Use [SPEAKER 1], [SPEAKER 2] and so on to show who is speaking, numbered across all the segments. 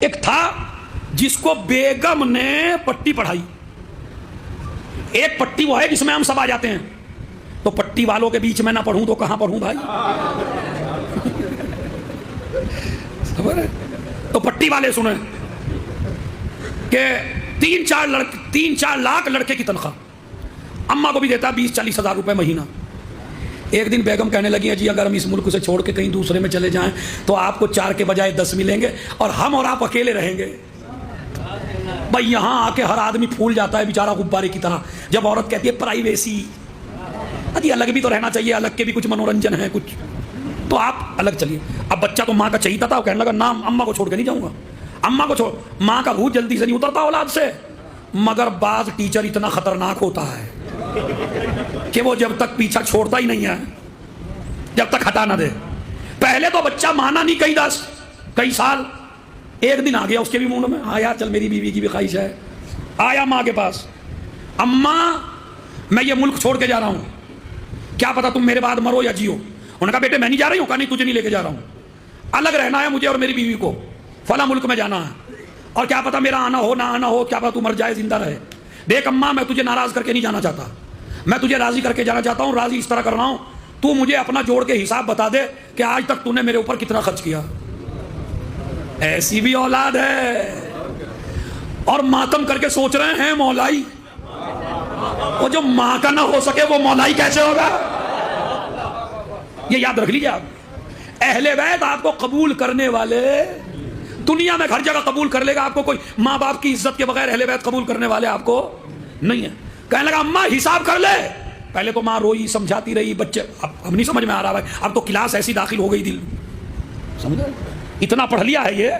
[SPEAKER 1] एक था जिसको बेगम ने पट्टी पढ़ाई। एक पट्टी वो है जिसमें हम सब आ जाते हैं, तो पट्टी वालों के बीच में ना पढ़ूं तो कहां पढ़ूं भाई। खबर है? तो पट्टी वाले सुने कि 3-4 लाख लड़के की तनख्वाह, अम्मा को भी देता 20-40 हजार रुपए महीना। एक दिन बेगम कहने लगी है जी अगर हम इस मुल्क से छोड़ के कहीं दूसरे में चले जाएं तो आपको 4 के बजाय 10 मिलेंगे और हम और आप अकेले रहेंगे। भाई यहां आके हर आदमी फूल जाता है बेचारा गुब्बारे की तरह, जब औरत कहती है प्राइवेसी। अरे अलग भी तो रहना चाहिए, अलग के भी कुछ मनोरंजन है कुछ, तो आप अलग चलिए। अब बच्चा तो माँ का चाहिए था, कहने लगा ना अम्मा को छोड़ के नहीं जाऊंगा, अम्मा को छोड़। माँ का भूत जल्दी से नहीं उतरता औलाद से, मगर बाज टीचर इतना खतरनाक होता है कि वो जब तक पीछा छोड़ता ही नहीं है, जब तक हटा ना दे। पहले तो बच्चा माना नहीं, कई साल। एक दिन आ गया उसके भी मुंह में, हाँ यार चल मेरी बीवी की भी ख्वाहिश है। आया माँ के पास, अम्मा मैं ये मुल्क छोड़ के जा रहा हूं, क्या पता तुम मेरे बाद मरो या जियो। उन्होंने कहा बेटे मैं नहीं जा रही हूँ। कहा नहीं तुझे नहीं लेके जा रहा हूँ, अलग रहना है मुझे और मेरी बीवी को, फला मुल्क में जाना है, और क्या पता मेरा आना हो ना आना हो, क्या पता तू मर जाए जिंदा रहे। देख अम्मा मैं तुझे नाराज करके नहीं जाना चाहता, मैं तुझे राजी करके जाना चाहता हूँ। राजी इस तरह कर रहा हूं, तू मुझे अपना जोड़ के हिसाब बता दे कि आज तक तूने मेरे ऊपर कितना खर्च किया। ऐसी भी औलाद है, और मातम करके सोच रहे हैं मौलाई। वो जो मां का ना हो सके वो मौलाई कैसे होगा, ये याद रख लीजिए आप। अहले बैत आपको कबूल करने वाले दुनिया में हर जगह कबूल कर लेगा आपको, कोई माँ बाप की इज्जत के बगैर अहले बैत कबूल करने वाले आपको नहीं है। कहने लगा अम्मा हिसाब कर ले। पहले तो माँ रोई, समझाती रही, बच्चे अब नहीं समझ में आ रहा भाई, अब तो क्लास ऐसी दाखिल हो गई दिल, समझे इतना पढ़ लिया है ये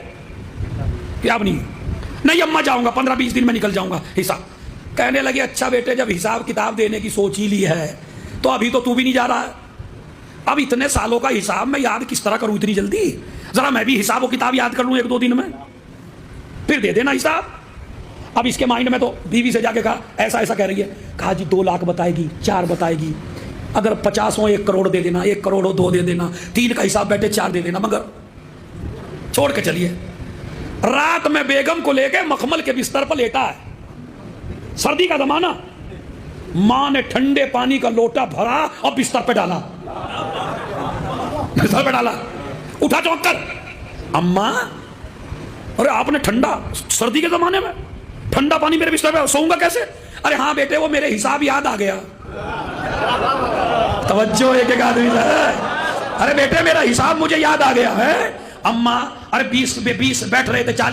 [SPEAKER 1] कि अब नहीं अम्मा जाऊंगा, 15-20 दिन में निकल जाऊंगा हिसाब। कहने लगे अच्छा बेटे जब हिसाब किताब देने की सोच ही ली है तो अभी तो तू भी नहीं जा रहा है, अब इतने सालों का हिसाब मैं याद किस तरह करूं इतनी जल्दी, जरा मैं भी हिसाब और किताब याद कर लूं 1-2 दिन में, फिर दे देना हिसाब। अब इसके माइंड में तो बीवी से जाके कहा ऐसा ऐसा कह रही है, कहा जी 2 लाख बताएगी, 4 बताएगी, अगर 50 हो 1 करोड़ दे देना, 1 करोड़ हो 2 दे देना, 3 का हिसाब बैठे 4 दे देना, मगर छोड़ के चलिए। रात में बेगम को लेके मखमल के बिस्तर पर लेटा है, सर्दी का जमाना, मां ने ठंडे पानी का लोटा भरा और बिस्तर पे डाला, बिस्तर पे डाला, उठा चौंक कर, अम्मा अरे आपने ठंडा, सर्दी के जमाने में ठंडा पानी मेरे बिस्तर पे, सोऊंगा कैसे। अरे हाँ बेटे वो मेरे हिसाब याद आ गया। तवज्जो एक आदमी है, अरे बेटे मेरा हिसाब मुझे याद आ गया है। अम्मा अरे 20 बैठ रहे थे 40